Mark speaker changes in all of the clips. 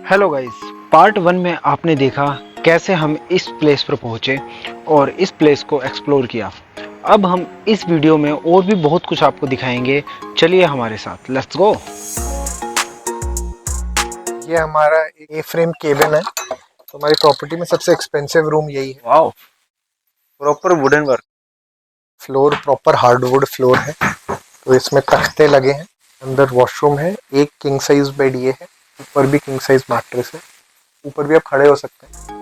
Speaker 1: Hello guys, part one में आपने देखा कैसे हम इस प्लेस पर पहुंचे और इस प्लेस को एक्सप्लोर किया। अब हम इस वीडियो में और भी बहुत कुछ आपको दिखाएंगे। चलिए हमारे साथ, लेट्स गो।
Speaker 2: ये हमारा ए फ्रेम केबिन है। तो हमारी प्रॉपर्टी में सबसे एक्सपेंसिव रूम यही है।
Speaker 1: Wow, proper wooden work.
Speaker 2: Floor proper hardwood floor है। तो इसमें तख्ते लगे हैं। अंदर वॉशरूम है। एक किंग साइज बेड ये है। ऊपर भी किंग साइज मैट्रेस है। ऊपर भी आप खड़े हो सकते हैं।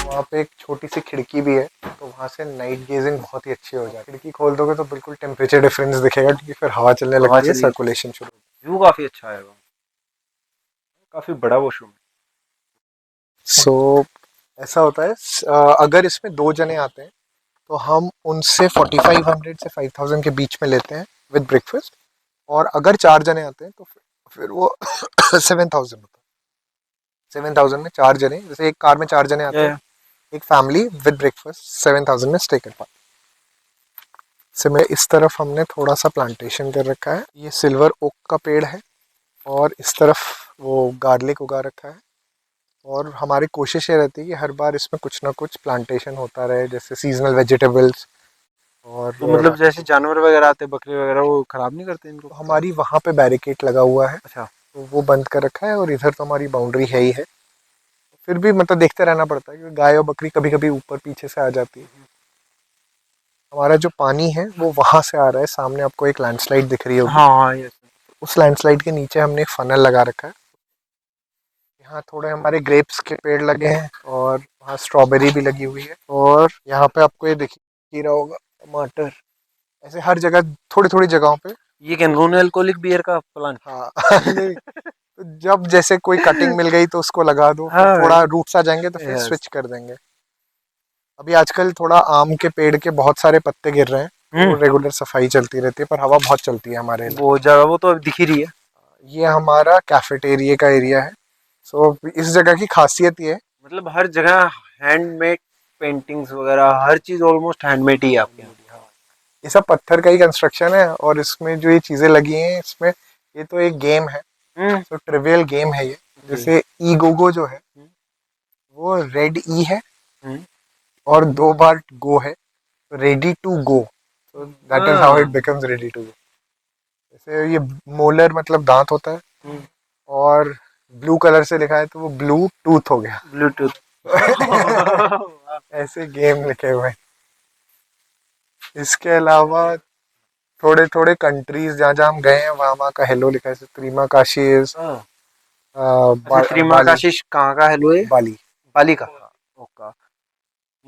Speaker 2: वहाँ पे एक छोटी सी खिड़की भी है, तो वहाँ से नाइट गेजिंग बहुत ही अच्छी हो जाती है। खिड़की खोल दोगे तो बिल्कुल टेम्परेचर डिफरेंस दिखेगा, क्योंकि फिर हवा चलने लगती है, सर्कुलेशन शुरू हो जाती
Speaker 1: व्यू काफी अच्छा है, काफी बड़ा वॉशरूम है।
Speaker 2: सो ऐसा होता है। अगर इसमें 2 जने आते हैं तो हम उनसे 4500 से 5000 के बीच में लेते हैं विद ब्रेकफास्ट। और अगर 4 जने आते हैं तो फिर वो 7000 होता है। 7000 में 4 जने, जैसे एक कार में 4 जने आते हैं, एक फैमिली विद ब्रेकफास्ट 7000 में स्टे कर पाते। से में इस तरफ हमने थोड़ा सा प्लांटेशन कर रखा है। ये सिल्वर ओक का पेड़ है और इस तरफ वो गार्लिक उगा रखा है। और हमारी कोशिश ये रहती है कि हर बार इसमें कुछ ना कुछ प्लांटेशन होता रहे, जैसे सीजनल वेजिटेबल्स। और
Speaker 1: तो मतलब जैसे जानवर वगैरह आते, बकरे वगैरह, वो खराब नहीं करते इनको?
Speaker 2: हमारी वहाँ पे बैरिकेड लगा हुआ है,
Speaker 1: अच्छा।
Speaker 2: तो वो बंद कर रखा है। और इधर तो हमारी बाउंड्री है ही है। फिर भी मतलब देखते रहना पड़ता है, क्योंकि गाय और बकरी कभी कभी ऊपर पीछे से आ जाती है। हमारा जो पानी है वो वहाँ से आ रहा है। सामने आपको एक लैंडस्लाइड दिख रही होगी।
Speaker 1: हाँ हाँ, ये
Speaker 2: उस लैंडस्लाइड के नीचे हमने एक फनल लगा रखा है। यहाँ थोड़े हमारे ग्रेप्स के पेड़ लगे हैं और वहाँ स्ट्रॉबेरी भी लगी हुई है। और यहाँ पे आपको ये दिख ही रहा होगा टमाटर। ऐसे हर जगह थोड़ी थोड़ी जगहों पे।
Speaker 1: ये क्या नॉन अल्कोहलिक बियर का प्लांट?
Speaker 2: हाँ नहीं, तो जब जैसे कोई कटिंग मिल गई तो उसको लगा दो, फिर
Speaker 1: हाँ
Speaker 2: थोड़ा रूट्स आ जाएंगे तो फिर
Speaker 1: यस।
Speaker 2: स्विच कर देंगे। अभी आजकल थोड़ा आम के पेड़ के बहुत सारे पत्ते गिर रहे हैं, तो रेगुलर सफाई चलती रहती है, पर हवा बहुत चलती है हमारे इलाके।
Speaker 1: वो जगह वो तो अब दिख ही रही है।
Speaker 2: ये हमारा कैफेटेरिया का एरिया है। सो इस जगह की खासियत ये है,
Speaker 1: मतलब हर जगह हैंडमेड पेंटिंग्स वगैरह, हर चीज ऑलमोस्ट हैंडमेड ही है आपके यहाँ।
Speaker 2: ये सब पत्थर का ही कंस्ट्रक्शन है। और इसमें जो ये चीजें लगी हैं, इसमें ये तो एक गेम है। तो ट्रिवियल गेम है ये। जैसे ई गोगो जो है वो रेड ई है और 2 बार गो है, रेडी टू गो। तो that is how it becomes ready to go. जैसे ये मोलर मतलब दांत होता है, और ब्लू कलर से लिखा है तो वो ब्लू टूथ हो गया।
Speaker 1: ब्लूटूथ।
Speaker 2: ऐसे गेम लिखे हुए हैं। इसके अलावा थोड़े थोड़े कंट्रीज जहाँ जहाँ हम गए हैं वहाँ वहाँ का हेलो लिखा है। त्रिमा काशी इज
Speaker 1: त्रिमाकाशीष कहाँ का हेलो है?
Speaker 2: बाली।
Speaker 1: बाली का। ओका।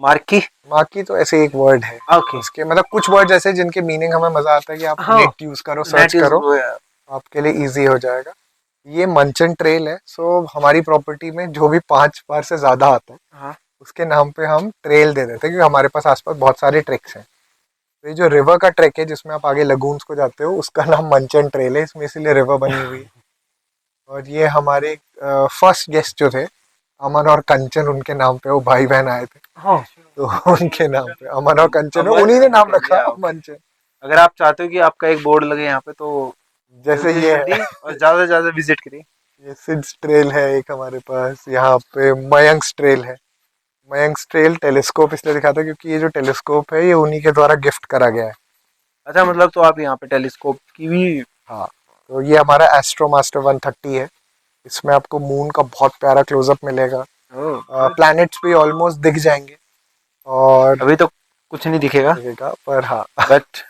Speaker 1: मार्की।
Speaker 2: मार्की तो ऐसे एक वर्ड है।
Speaker 1: ओके।
Speaker 2: इसके मतलब कुछ वर्ड ऐसे जिनके मीनिंग हमें मजा आता है कि आप
Speaker 1: हाँ,
Speaker 2: नेट यूज करो, सर्च
Speaker 1: नेट यूज
Speaker 2: करो,
Speaker 1: वो है।
Speaker 2: आपके लिए इजी हो जाएगा। ये मंचन ट्रेल है। सो हमारी प्रॉपर्टी में जो भी 5 बार से ज्यादा आता है,
Speaker 1: हाँ।
Speaker 2: उसके नाम पे हम ट्रेल दे देते हैं, क्योंकि हमारे पास आसपास बहुत सारे ट्रेक्स हैं। तो ये जो रिवर का ट्रैक है जिसमें आप आगे लगून्स को जाते हो, उसका नाम मंचन ट्रेल है, इसमें इसीलिए रिवर बनी हुई है। और ये हमारे फर्स्ट गेस्ट जो थे, अमन और कंचन, उनके नाम पे वो भाई बहन आए थे,
Speaker 1: हाँ।
Speaker 2: तो उनके नाम पे अमन और कंचन है, उन्हीं ने नाम रखा मंचन।
Speaker 1: अगर आप चाहते हो कि आपका एक बोर्ड लगे यहाँ पे, तो
Speaker 2: जैसे
Speaker 1: जल्दी
Speaker 2: ये
Speaker 1: जल्दी और ज्यादा से ज्यादा विजिट करिए।
Speaker 2: ये सिड्स ट्रेल है एक हमारे पास। यहाँ पे मयंक्स ट्रेल है। मयंक्स ट्रेल टेलीस्कोप इसलिए दिखाता है क्योंकि ये जो टेलीस्कोप है ये उन्हीं के द्वारा गिफ्ट करा गया है।
Speaker 1: अच्छा, मतलब तो आप यहाँ पे टेलीस्कोप की भी।
Speaker 2: हाँ, तो ये हमारा एस्ट्रो मास्टर 130 है। इसमें आपको मून का बहुत प्यारा क्लोजअप मिलेगा। प्लैनेट्स भी ऑलमोस्ट दिख जाएंगे। और
Speaker 1: अभी तो कुछ नहीं दिखेगा,
Speaker 2: दिखेगा पर हाँ।
Speaker 1: बट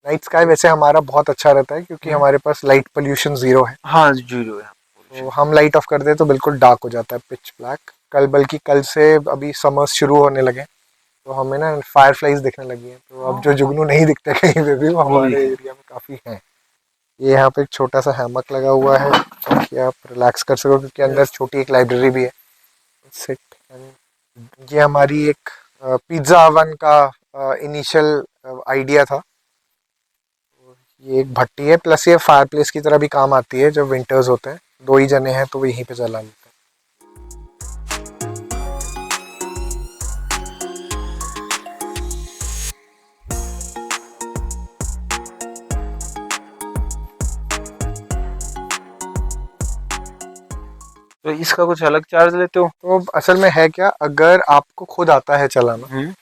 Speaker 2: नाइट स्काई वैसे हमारा बहुत अच्छा रहता है, क्योंकि हमारे पास लाइट पोल्यूशन 0 है।
Speaker 1: हाँ, जीरो है।
Speaker 2: तो हम लाइट ऑफ कर दे तो बिल्कुल डार्क हो जाता है, पिच ब्लैक। कल बल्कि कल से अभी समर्स शुरू होने लगे, तो हमें ना फायर फ्लाइज दिखने लगी हैं। तो अब जो जुगनू नहीं दिखते कहीं पे भी, वो हमारे एरिया में काफ़ी हैं। ये यहाँ पे एक छोटा सा हैमक लगा हुआ है ताकि आप रिलैक्स कर सको, क्योंकि अंदर छोटी एक लाइब्रेरी भी है। सिट। ये हमारी एक पिज्ज़ा ओवन का इनिशियल आइडिया था। ये एक भट्टी है, प्लस ये फायर प्लेस की तरह भी काम आती है जब विंटर्स होते हैं। 2 ही जने हैं तो वो यहीं पे जला लेते हैं।
Speaker 1: तो इसका कुछ अलग चार्ज लेते हो?
Speaker 2: तो असल में है क्या, अगर आपको खुद आता है चलाना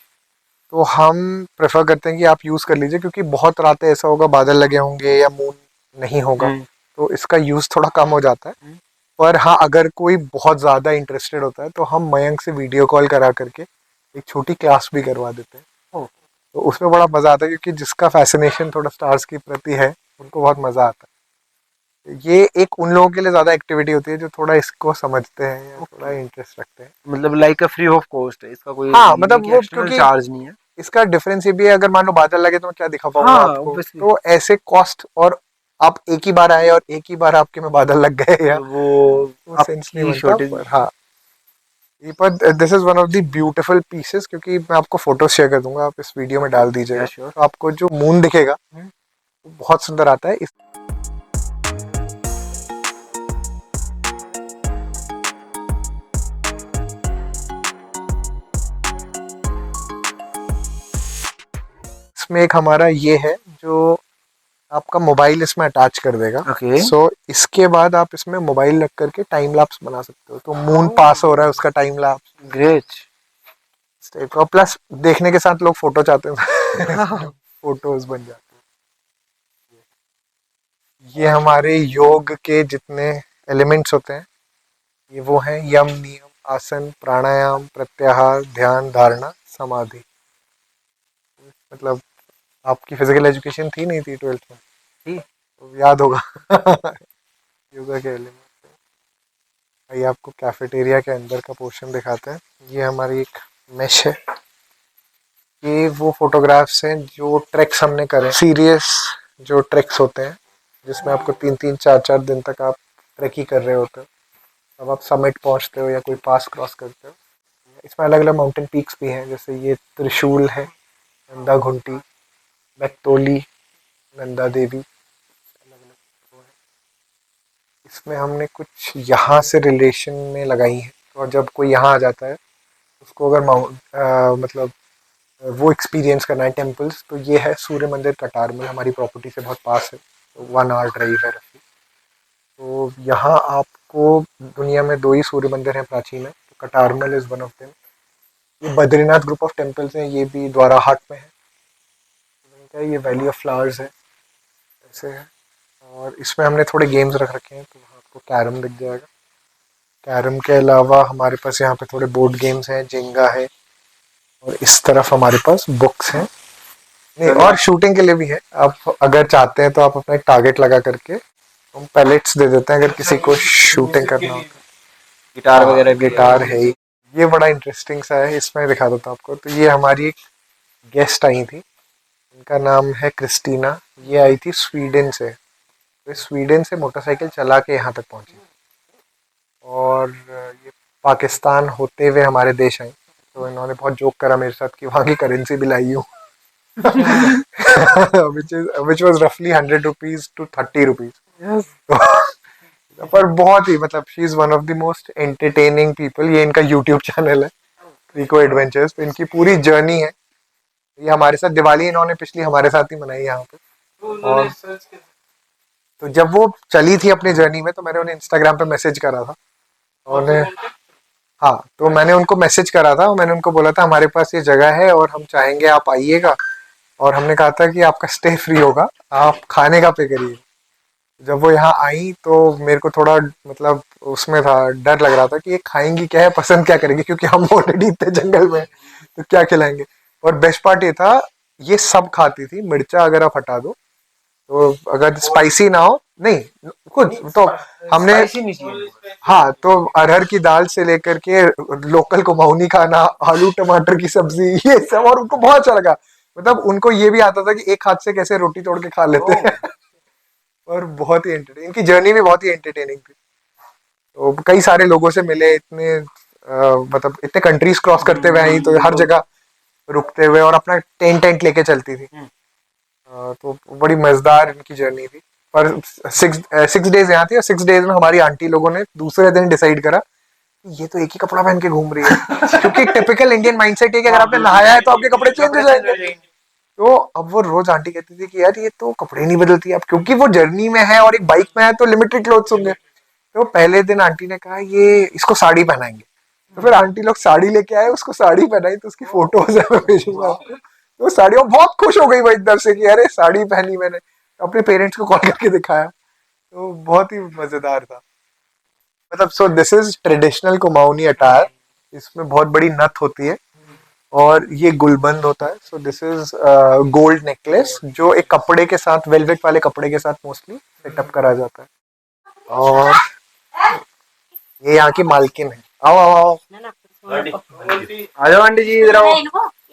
Speaker 2: तो हम प्रेफर करते हैं कि आप यूज़ कर लीजिए, क्योंकि बहुत रातें ऐसा होगा बादल लगे होंगे या मून नहीं होगा, तो इसका यूज़ थोड़ा कम हो जाता है। पर हाँ, अगर कोई बहुत ज़्यादा इंटरेस्टेड होता है तो हम मयंक से वीडियो कॉल करा करके एक छोटी क्लास भी करवा देते हैं। तो उसमें बड़ा मज़ा आता है, क्योंकि जिसका फैसिनेशन थोड़ा स्टार्स की प्रति है उनको बहुत मज़ा आता है। ये एक उन लोगों के लिए ज़्यादा एक्टिविटी होती है जो थोड़ा इसको समझते हैं या थोड़ा इंटरेस्ट रखते हैं।
Speaker 1: मतलब like a free of cost है, इसका कोई
Speaker 2: हाँ,
Speaker 1: ये नहीं
Speaker 2: मतलब
Speaker 1: कि
Speaker 2: वो
Speaker 1: एक्सटर्नल
Speaker 2: क्योंकि
Speaker 1: चार्ज नहीं है।
Speaker 2: इसका डिफरेंस ये भी है, अगर मान लो बादल लगे तो मैं क्या दिखा पाऊंगा
Speaker 1: हाँ
Speaker 2: आपको,
Speaker 1: ऑब्वियसली।
Speaker 2: तो ऐसे कॉस्ट, और आप एक ही बार आए और एक ही बार आपके में बादल लग गए या
Speaker 1: वो
Speaker 2: वो सेंस नहीं
Speaker 1: आपकी
Speaker 2: बनता।
Speaker 1: शॉर्टेज।
Speaker 2: पर हाँ, ये पर this is one of the beautiful pieces, क्योंकि मैं आपको फोटो शेयर कर दूंगा, आप इस वीडियो में डाल
Speaker 1: या
Speaker 2: दीजिएगा,
Speaker 1: श्योर।
Speaker 2: तो आपको जो मून दिखेगा वो बहुत सुंदर आता है। इसमें एक हमारा ये है जो आपका मोबाइल इसमें अटैच कर देगा।
Speaker 1: ओके।
Speaker 2: सो इसके बाद आप इसमें मोबाइल रख करके टाइम लैप्स बना सकते हो, तो मून पास हो रहा है उसका टाइम लैप्स
Speaker 1: ग्रेट।
Speaker 2: इस टाइप का। प्लस देखने के साथ लोग फोटो चाहते हैं फोटोज बन जाते हैं। ये हमारे योग के जितने एलिमेंट्स होते हैं, ये वो हैं: यम, नियम, आसन, प्राणायाम, प्रत्याहार, ध्यान, धारणा, समाधि। मतलब आपकी फिजिकल एजुकेशन थी नहीं थी 12th में? थी, तो याद होगा योगा के एलिमेंट। ये आपको कैफेटेरिया के अंदर का पोर्शन दिखाते हैं। ये हमारी एक मेश है। ये वो फोटोग्राफ्स हैं जो ट्रैक्स हमने करे, सीरियस जो ट्रैक्स होते हैं जिसमें आपको 3-3, 4-4 दिन तक आप ट्रैक ही कर रहे होते हो। अब आप समिट पहुंचते हो या कोई पास क्रॉस करते हो। इसमें अलग अलग माउंटेन पीक्स भी हैं, जैसे ये त्रिशूल है, नंदा घुंटी, मैक्तोली, नंदा देवी। इसमें हमने कुछ यहाँ से रिलेशन में लगाई है, और जब कोई यहाँ आ जाता है उसको अगर मतलब वो एक्सपीरियंस करना है टेम्पल्स, तो ये है सूर्य मंदिर कटारमल, हमारी प्रॉपर्टी से बहुत पास है, तो 1 आवर ड्राइव है रफली। तो यहाँ आपको दुनिया में 2 ही सूर्य मंदिर हैं प्राचीन है, तो Katarmal is one of them. ये बद्रीनाथ ग्रुप ऑफ टेम्पल्स हैं, ये भी द्वारा हाट में है। ये वैली ऑफ फ्लावर्स है, ऐसे है। और इसमें हमने थोड़े गेम्स रख रखे हैं, तो वहाँ आपको कैरम दिख जाएगा। कैरम के अलावा हमारे पास यहाँ पे थोड़े बोर्ड गेम्स हैं, जेंगा है, और इस तरफ हमारे पास बुक्स हैं। नहीं, और शूटिंग के लिए भी है। आप अगर चाहते हैं तो आप अपना एक टारगेट लगा करके हम पैलेट्स दे देते हैं अगर किसी को शूटिंग करना हो।
Speaker 1: गिटार वगैरह भी है।
Speaker 2: गिटार है ही। ये बड़ा इंटरेस्टिंग सा है, इसमें दिखा देता हूँ आपको। तो ये हमारी एक गेस्ट आई थी, इनका नाम है क्रिस्टीना। ये आई थी स्वीडन से, तो स्वीडन से मोटरसाइकिल चला के यहाँ तक पहुँची, और ये पाकिस्तान होते हुए हमारे देश आई। तो इन्होंने बहुत जोक करा मेरे साथ कि वहाँ की करेंसी भी लाई हूँ which was roughly 100 rupees to 30 rupees.
Speaker 1: Yes.
Speaker 2: पर बहुत ही, मतलब she is one of the most entertaining people. ये इनका यूट्यूब चैनल है, रिको एडवेंचर्स, तो इनकी पूरी जर्नी है। ये हमारे साथ दिवाली इन्होंने पिछली हमारे साथ ही मनाई यहाँ पे। और तो जब वो चली थी अपनी जर्नी में, तो मैंने उन्हें इंस्टाग्राम पे मैसेज करा था, और हाँ, तो मैंने उनको मैसेज करा था और मैंने उनको बोला था हमारे पास ये जगह है और हम चाहेंगे आप आइएगा, और हमने कहा था कि आपका स्टे फ्री होगा, आप खाने का पे करिए। जब वो यहाँ आई तो मेरे को थोड़ा, मतलब उसमें था, डर लग रहा था कि ये खाएंगी क्या है, पसंद क्या करेंगी, क्योंकि हम ऑलरेडी इतने जंगल में हैं, तो क्या खिलाएंगे। और बेस्ट पार्ट ये था, ये सब खाती थी। मिर्चा अगर आप हटा दो, तो अगर स्पाइसी ना हो, नहीं खुद तो हमने, हाँ, तो अरहर की दाल से लेकर के लोकल कुमाऊनी खाना, आलू टमाटर की सब्जी, ये सब, और उनको बहुत अच्छा लगा। मतलब उनको ये भी आता था कि एक हाथ से कैसे रोटी तोड़ के खा लेते हैं और बहुत ही एंटरटेनिंग, इनकी जर्नी भी बहुत ही एंटरटेनिंग थी। तो कई सारे लोगों से मिले, इतने मतलब इतने कंट्रीज क्रॉस करते हुए आई, तो हर जगह रुकते हुए, और अपना टेंट टेंट लेके चलती थी। तो बड़ी मजेदार इनकी जर्नी थी। पर 6 डेज यहाँ थी, और 6 डेज में हमारी आंटी लोगों ने दूसरे दिन डिसाइड करा ये तो एक ही कपड़ा पहन के घूम रही है क्योंकि टिपिकल इंडियन माइंडसेट है कि अगर आपने नहाया है तो आपके कपड़े चेंज हो जाएंगे। तो अब वो रोज आंटी कहती थी कि यार ये तो कपड़े नहीं बदलती अब, क्योंकि वो जर्नी में है और एक बाइक में है तो लिमिटेड क्लोथ्स होंगे। तो पहले दिन आंटी ने कहा ये इसको साड़ी पहनाएंगे, तो फिर आंटी लोग साड़ी लेके आए, उसको साड़ी पहनाई, तो उसकी फोटोज है मैं भेजूंगा आपको। तो साड़ी वो बहुत खुश हो गई भाई एकदम से कि अरे साड़ी पहनी मैंने, अपने पेरेंट्स को कॉल करके दिखाया, तो बहुत ही मजेदार था। मतलब so this is traditional Kumaoni attire, इसमें बहुत बड़ी नथ होती है और ये गुलबंद होता है। So this is gold necklace जो एक कपड़े के साथ, वेलवेट वाले कपड़े के साथ मोस्टली सेटअप करा जाता है। और ये यहाँ की मालकिन है। आओ आओ आओ, आ जाओ आंटी जी, इधर आओ।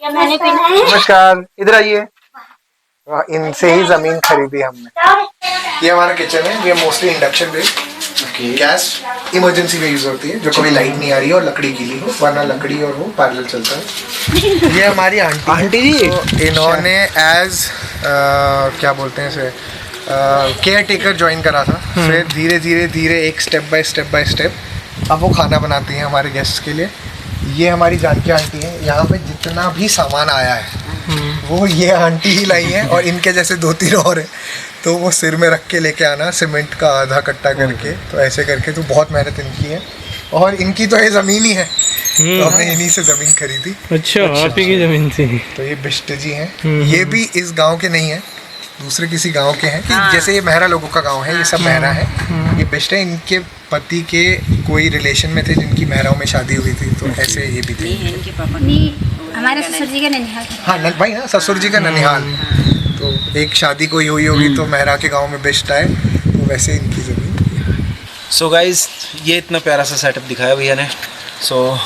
Speaker 2: नमस्कार, इधर आइए। इनसे ही जमीन खरीदी हमने। ये हमारा किचन है, ये mostly induction based, gas emergency में यूज होती है, जो कभी लाइट नहीं आ रही है और लकड़ी गीली हो, वरना लकड़ी और वो पैरेलल चलता है। ये हमारी आंटी जी, तो इन्होंने एज क्या बोलते हैं इसे, केयर टेकर ज्वाइन करा था। फिर धीरे धीरे धीरे एक स्टेप बाय स्टेप अब वो खाना बनाती हैं हमारे गेस्ट के लिए। ये हमारी जानकी आंटी है, यहाँ पे जितना भी सामान आया है वो ये आंटी ही लाई है, और इनके जैसे 2-3 और हैं, तो वो सिर में रख के लेके आना सीमेंट का आधा कट्टा करके, तो ऐसे करके, तो बहुत मेहनत इनकी है। और इनकी तो ये ज़मीन ही है, तो हमने इन्हीं से ज़मीन खरीदी।
Speaker 3: अच्छा, आप ही की ज़मीन थी।
Speaker 2: तो ये बिष्ट जी हैं, ये भी इस गांव के नहीं हैं, दूसरे किसी गांव के हैं, कि जैसे ये मेहरा लोगों का गांव है, ये सब मेहरा है। ये बिष्ट है, इनके पति के कोई रिलेशन में थे जिनकी मेहराओं में शादी हुई थी, तो ऐसे ये भी थे।
Speaker 4: हमारे ससुर जी का ननिहाल।
Speaker 2: हाँ भाई, हाँ ससुर जी का ननिहाल। तो एक शादी कोई हुई होगी तो मेहरा के गांव में बिष्ट आए, तो वैसे इनकी ज़मीन।
Speaker 1: सो गाइज, ये इतना प्यारा सा सेटअप दिखाया भैया ने। सो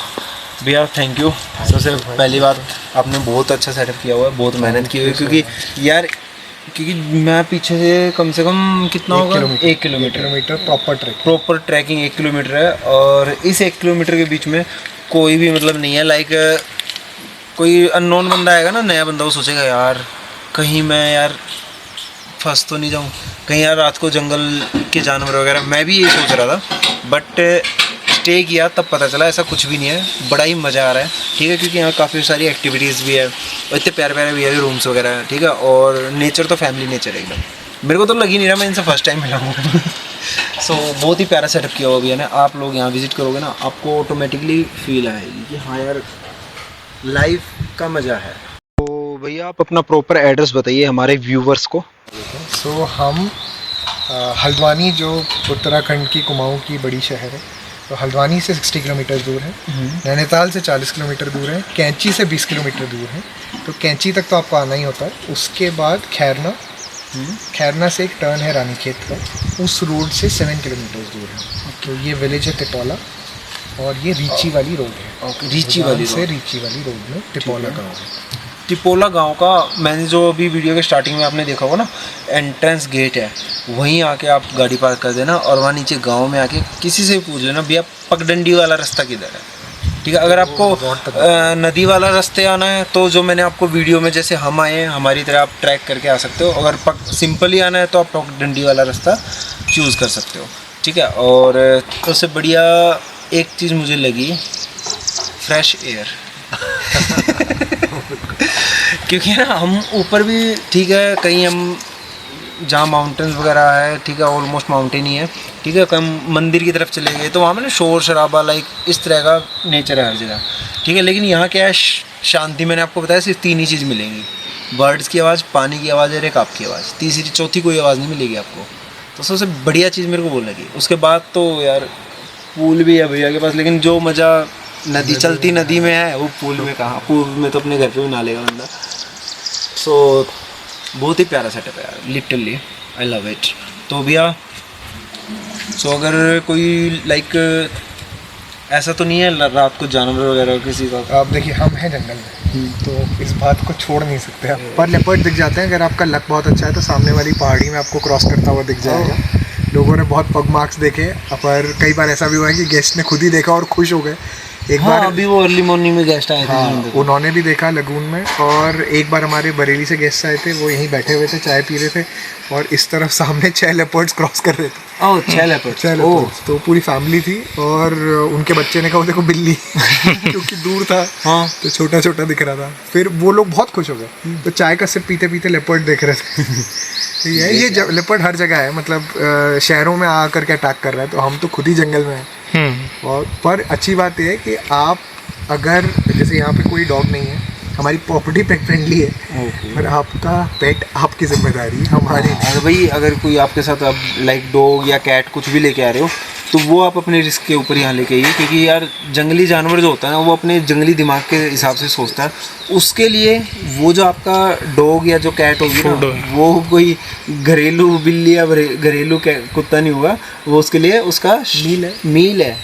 Speaker 1: भैया थैंक यू। सबसे पहली बात, आपने बहुत अच्छा सेटअप किया हुआ है, बहुत मेहनत की हुई है, क्योंकि यार मैं पीछे से कम कितना होगा, 1 किलोमीटर प्रॉपर ट्रैकिंग 1 किलोमीटर है, और इस 1 किलोमीटर के बीच में कोई भी मतलब नहीं है। लाइक कोई अननोन बंदा आएगा ना, नया बंदा, वो सोचेगा यार कहीं मैं यार फंस तो नहीं जाऊँ, कहीं यार रात को जंगल के जानवर वगैरह। मैं भी यही सोच रहा था, बट स्टे किया तब पता चला ऐसा कुछ भी नहीं है, बड़ा ही मज़ा आ रहा है। ठीक है, क्योंकि यहाँ काफ़ी सारी एक्टिविटीज़ भी है, और इतने प्यारे प्यारे भी है रूम्स वगैरह है। ठीक है, और नेचर तो फैमिली नेचर है एकदम। मेरे को तो लग ही नहीं रहा मैं इनसे फर्स्ट टाइम मिला हूँ। सो बहुत ही प्यारा सेटअप किया हुआ भैया ने। आप लोग यहाँ विजिट करोगे ना, आपको ऑटोमेटिकली फील आएगी कि हाँ यार लाइफ का मज़ा है। तो भैया आप अपना प्रॉपर एड्रेस बताइए हमारे व्यूवर्स को।
Speaker 2: सो हम हल्द्वानी, जो उत्तराखंड की कुमाऊँ की बड़ी शहर है, तो हल्द्वानी से 60 किलोमीटर दूर है, नैनीताल से 40 किलोमीटर दूर है, कैंची से 20 किलोमीटर दूर है। तो कैंची तक तो आपको आना ही होता है। उसके बाद खैरना से एक टर्न है रानीखेत का, उस रोड से 7 किलोमीटर दूर है। तो ये विलेज है टिपोला, और ये रीची वाली रोड है।
Speaker 1: रीची वाली
Speaker 2: रोड में टिपोला गाँव है।
Speaker 1: टिपोला गांव का मैंने जो अभी वीडियो के स्टार्टिंग में आपने देखा होगा ना, एंट्रेंस गेट है, वहीं आके आप गाड़ी पार्क कर देना, और वहाँ नीचे गांव में आके किसी से पूछ लेना भैया पगडंडी वाला रास्ता किधर है। ठीक है, अगर आपको नदी वाला रास्ते आना है, तो जो मैंने आपको वीडियो में जैसे हम आए हैं हमारी तरह आप ट्रैक करके आ सकते हो। अगर सिंपल ही आना है तो आप पगडंडी वाला रास्ता चूज़ कर सकते हो। ठीक है, और सबसे बढ़िया एक चीज़ मुझे लगी, फ्रेश एयर। क्योंकि ना हम ऊपर भी, ठीक है, कहीं हम जहाँ माउंटेन्स वगैरह है, ठीक है, ऑलमोस्ट माउंटेन ही है, ठीक है, कहीं मंदिर की तरफ चले गए तो वहाँ में ना शोर शराबा, लाइक इस तरह का नेचर है हर जगह। ठीक है, लेकिन यहाँ क्या है, शांति। मैंने आपको बताया सिर्फ 3 ही चीज़ मिलेंगी, बर्ड्स की आवाज़, पानी की आवाज़ और एक आपकी आवाज़। तीसरी चौथी कोई आवाज़ नहीं मिलेगी आपको। तो सबसे बढ़िया चीज़ मेरे को वो लगी। उसके बाद तो यार पूल भी है भैया के पास, लेकिन जो मज़ा नदी, चलती नदी में है, वो पूल में कहाँ। पूल में तो अपने घर पे भी नहा लेगा बंदा। सो बहुत ही प्यारा सेटअप है यार, लिटरली आई लव इट। तो भैया अगर कोई लाइक ऐसा तो नहीं है रात को जानवर वगैरह किसी का?
Speaker 2: आप देखिए, हम हैं जंगल में, तो इस बात को छोड़ नहीं सकते आप। पर लेपर्ड दिख जाते हैं, अगर आपका लक बहुत अच्छा है तो सामने वाली पहाड़ी में आपको क्रॉस करता हुआ दिख जाएगा। लोगों ने बहुत पग मार्क्स देखे, पर कई बार ऐसा भी हुआ है कि गेस्ट ने खुद ही देखा और खुश हो गए। एक
Speaker 1: हाँ,
Speaker 2: बार
Speaker 1: अभी वो अर्ली मॉर्निंग में गेस्ट आए थे।
Speaker 2: हाँ, उन्होंने भी देखा लगून में, और एक बार हमारे बरेली से गेस्ट आए थे, वो यहीं बैठे हुए थे, चाय पी रहे थे, और इस तरफ सामने 6 लेपर्ड्स क्रॉस कर रहे थे।
Speaker 1: ओह, 6 लेपर्ड।
Speaker 2: 6 लेपर्ड्स, तो पूरी फैमिली थी, और उनके बच्चे ने कहा देखो बिल्ली क्योंकि दूर था,
Speaker 1: हाँ।
Speaker 2: तो छोटा छोटा दिख रहा था। फिर वो लोग बहुत खुश हो गए, तो चाय का सिप पीते पीते लेपर्ड देख रहे थे। तो ये लेपर्ड हर जगह है, मतलब शहरों में आकर के अटैक कर रहा है, तो हम तो खुद ही जंगल में हैं। और पर अच्छी बात यह है कि आप अगर जैसे यहाँ पे कोई डॉग नहीं है, हमारी प्रॉपर्टी पेट फ्रेंडली है, पर आपका पेट आपकी जिम्मेदारी, हमारी नहीं।
Speaker 1: अगर भाई अगर कोई आपके साथ अब लाइक डॉग या कैट कुछ भी लेके आ रहे हो, तो वो आप अपने रिस्क के ऊपर यहाँ लेके आइए, क्योंकि यार जंगली जानवर जो होता है ना, वो अपने जंगली दिमाग के हिसाब से सोचता है। उसके लिए वो जो आपका डॉग या जो कैट होगी ना, वो कोई घरेलू बिल्ली या घरेलू कुत्ता नहीं होगा, वो उसके लिए उसका मील है।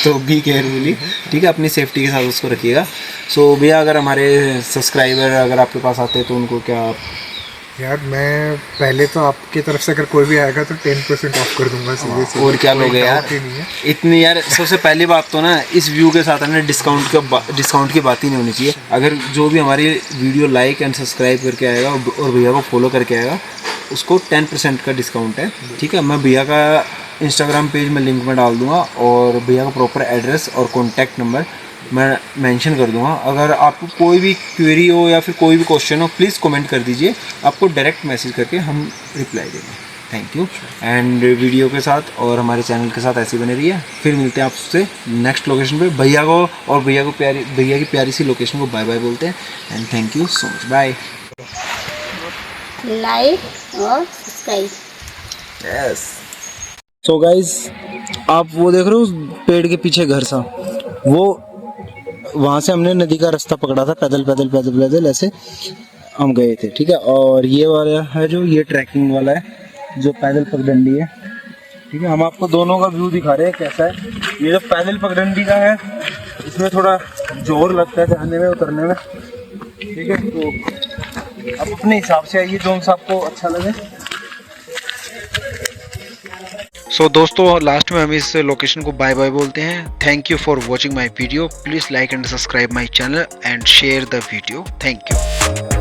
Speaker 1: तो बी केयरफुली, ठीक है, अपनी सेफ्टी के साथ उसको रखिएगा। सो भैया, अगर हमारे सब्सक्राइबर अगर आपके पास आते हैं तो उनको क्या आप...
Speaker 2: यार मैं पहले तो आपकी तरफ से अगर कोई भी आएगा तो 10% ऑफ कर दूंगा सीधे।
Speaker 1: और क्या लोगे यार, इतनी यार। सबसे पहली बात तो ना, इस व्यू के साथ ना डिस्काउंट की बात ही नहीं होनी चाहिए। अगर जो भी हमारी वीडियो लाइक एंड सब्सक्राइब करके आएगा और भैया को फॉलो करके आएगा, उसको 10% का डिस्काउंट है, ठीक है। मैं भैया का इंस्टाग्राम पेज में लिंक में डाल दूंगा, और भैया का प्रॉपर एड्रेस और कॉन्टैक्ट नंबर मैं मेंशन कर दूंगा। अगर आपको कोई भी क्वेरी हो या फिर कोई भी क्वेश्चन हो, प्लीज़ कमेंट कर दीजिए, आपको डायरेक्ट मैसेज करके हम रिप्लाई देंगे। Thank you. एंड वीडियो के साथ और हमारे चैनल के साथ ऐसे बने रहिए। फिर मिलते हैं आपसे नेक्स्ट लोकेशन पे। भैया को और भैया की प्यारी सी लोकेशन को बाय बाय बोलते हैं। And thank you so much, bye.
Speaker 4: Like और सब्सक्राइब।
Speaker 1: यस। सो गाइज, आप वो देख रहे हो उस पेड़ के पीछे घर सा, वो वहाँ से हमने नदी का रास्ता पकड़ा था, पैदल पैदल पैदल पैदल ऐसे हम गए थे, ठीक है। और ये वाला है जो ये ट्रैकिंग वाला है, जो पैदल पगडंडी है, ठीक है। हम आपको दोनों का व्यू दिखा रहे हैं कैसा है। ये जो पैदल पगडंडी का है, इसमें थोड़ा जोर लगता है जाने में उतरने में, ठीक है। तो आप अपने हिसाब से आइए, जो सा आपको अच्छा लगे।
Speaker 3: सो दोस्तों, लास्ट में हम इस लोकेशन को बाय बाय बोलते हैं। Thank you for watching my video. Please like and subscribe my channel and share the video. Thank you.